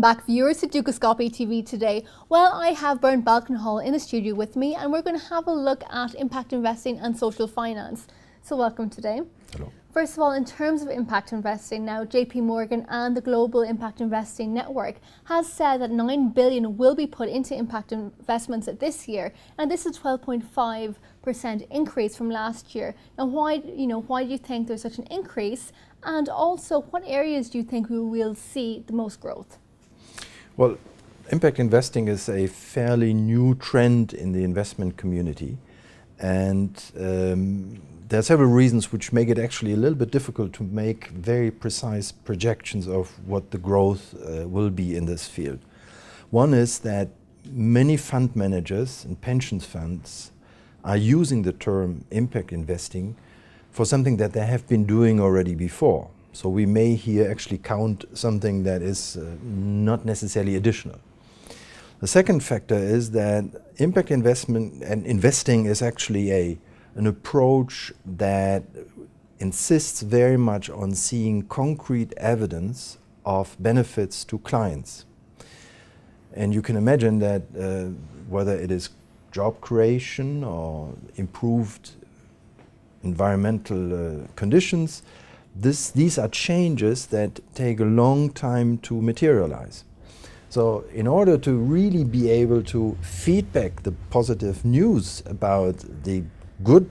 back, viewers, to Dukascopy TV today. Well, I have Bernd Balkenhol in the studio with me, and we're going to have a look at impact investing and social finance. So welcome today. Hello. First of all, in terms of impact investing, now JP Morgan and the Global Impact Investing Network has said that 9 billion will be put into impact investments this year, and this is 12.5% increase from last year. Now, why do you think there's such an increase? And also, what areas do you think we will see the most growth? Well, impact investing is a fairly new trend in the investment community, and there are several reasons which make it actually a little bit difficult to make very precise projections of what the growth will be in this field. One is that many fund managers and pension funds are using the term impact investing for something that they have been doing already before. So we may here actually count something that is not necessarily additional. The second factor is that impact investment and investing is actually an approach that insists very much on seeing concrete evidence of benefits to clients. And you can imagine that whether it is job creation or improved environmental conditions, these are changes that take a long time to materialize. So in order to really be able to feedback the positive news about the good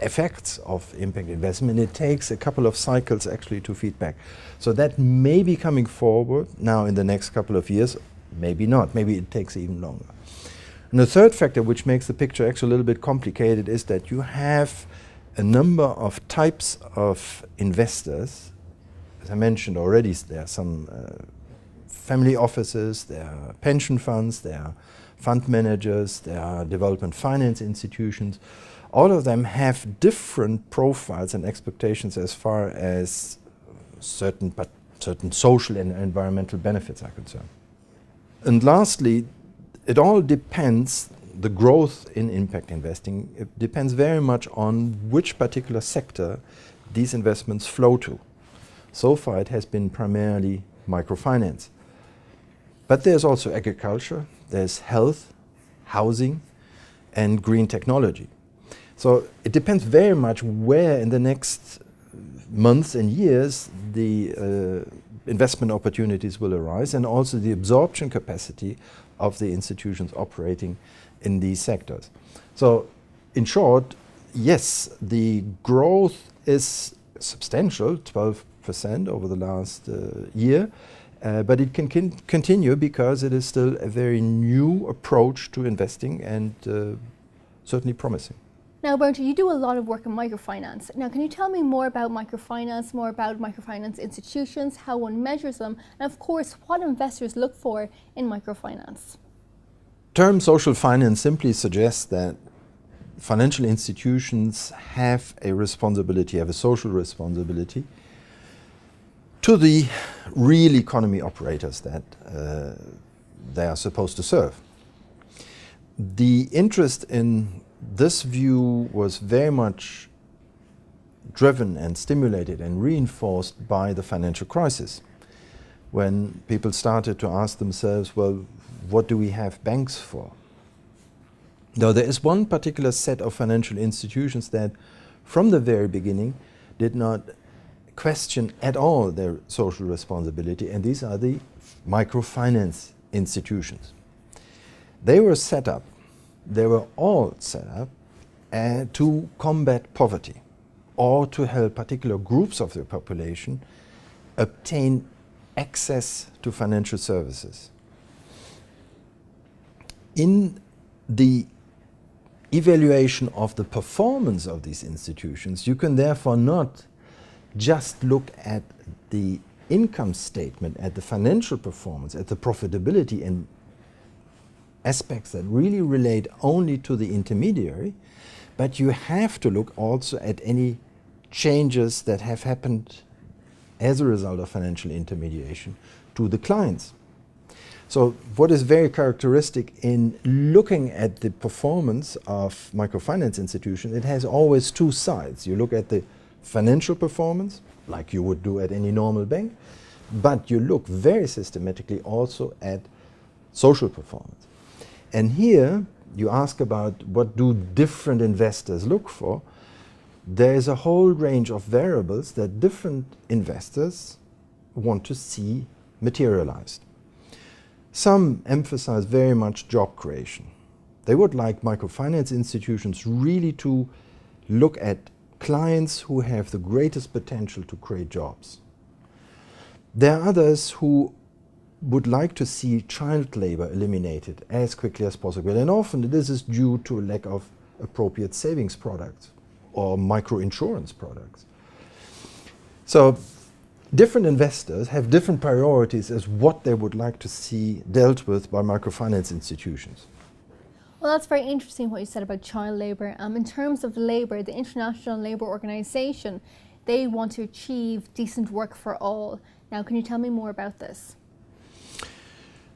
effects of impact investment, it takes a couple of cycles actually to feedback. So that may be coming forward now in the next couple of years, maybe not, maybe it takes even longer. And the third factor which makes the picture actually a little bit complicated is that you have a number of types of investors. As I mentioned already, there are some family offices, there are pension funds, there are fund managers, there are development finance institutions. All of them have different profiles and expectations as far as certain social and environmental benefits are concerned. And lastly, it all depends, the growth in impact investing, it depends very much on which particular sector these investments flow to. So far it has been primarily microfinance. But there's also agriculture, there's health, housing, and green technology. So it depends very much where in the next months and years the investment opportunities will arise, and also the absorption capacity of the institutions operating in these sectors. So in short, yes, the growth is substantial, 12% over the last year. But it can continue because it is still a very new approach to investing and certainly promising. Now, Bernd, you do a lot of work in microfinance. Now, can you tell me more about microfinance institutions, how one measures them, and of course, what investors look for in microfinance? The term social finance simply suggests that financial institutions have a social responsibility to the real economy operators that they are supposed to serve. The interest in this view was very much driven and stimulated and reinforced by the financial crisis, when people started to ask themselves, well, what do we have banks for? Now, there is one particular set of financial institutions that from the very beginning did not question at all their social responsibility, and these are the microfinance institutions. They were all set up to combat poverty or to help particular groups of the population obtain access to financial services. In the evaluation of the performance of these institutions, you can therefore not just look at the income statement, at the financial performance, at the profitability and aspects that really relate only to the intermediary, but you have to look also at any changes that have happened as a result of financial intermediation to the clients. So what is very characteristic in looking at the performance of microfinance institutions, it has always two sides. You look at the financial performance, like you would do at any normal bank, but you look very systematically also at social performance. And here you ask about what do different investors look for. There is a whole range of variables that different investors want to see materialized. Some emphasize very much job creation. They would like microfinance institutions really to look at clients who have the greatest potential to create jobs. There are others who would like to see child labor eliminated as quickly as possible, and often this is due to a lack of appropriate savings products or micro-insurance products. So different investors have different priorities as what they would like to see dealt with by microfinance institutions. Well, that's very interesting what you said about child labour. In terms of labour, the International Labour Organization, they want to achieve decent work for all. Now, can you tell me more about this?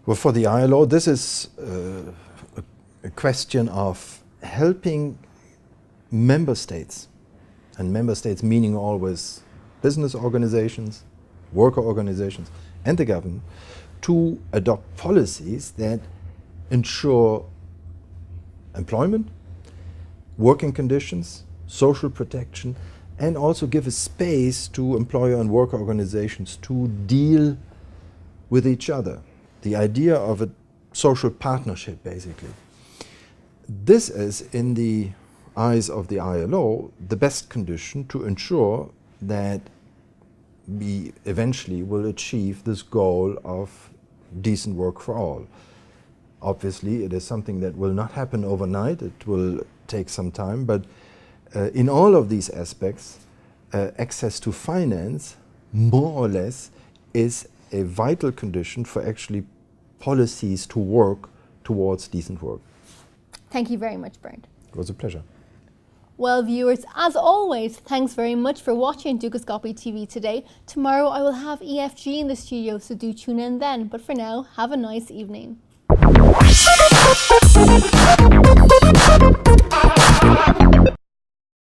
Well, for the ILO, this is a question of helping member states, and member states meaning always business organizations, worker organizations, and the government, to adopt policies that ensure employment, working conditions, social protection, and also give a space to employer and worker organizations to deal with each other. The idea of a social partnership, basically. This is, in the eyes of the ILO, the best condition to ensure that we eventually will achieve this goal of decent work for all. Obviously, it is something that will not happen overnight. It will take some time, but in all of these aspects, access to finance, more or less, is a vital condition for actually policies to work towards decent work. Thank you very much, Bernd. It was a pleasure. Well, viewers, as always, thanks very much for watching Dúchascopy TV today. Tomorrow I will have EFG in the studio, so do tune in then. But for now, have a nice evening.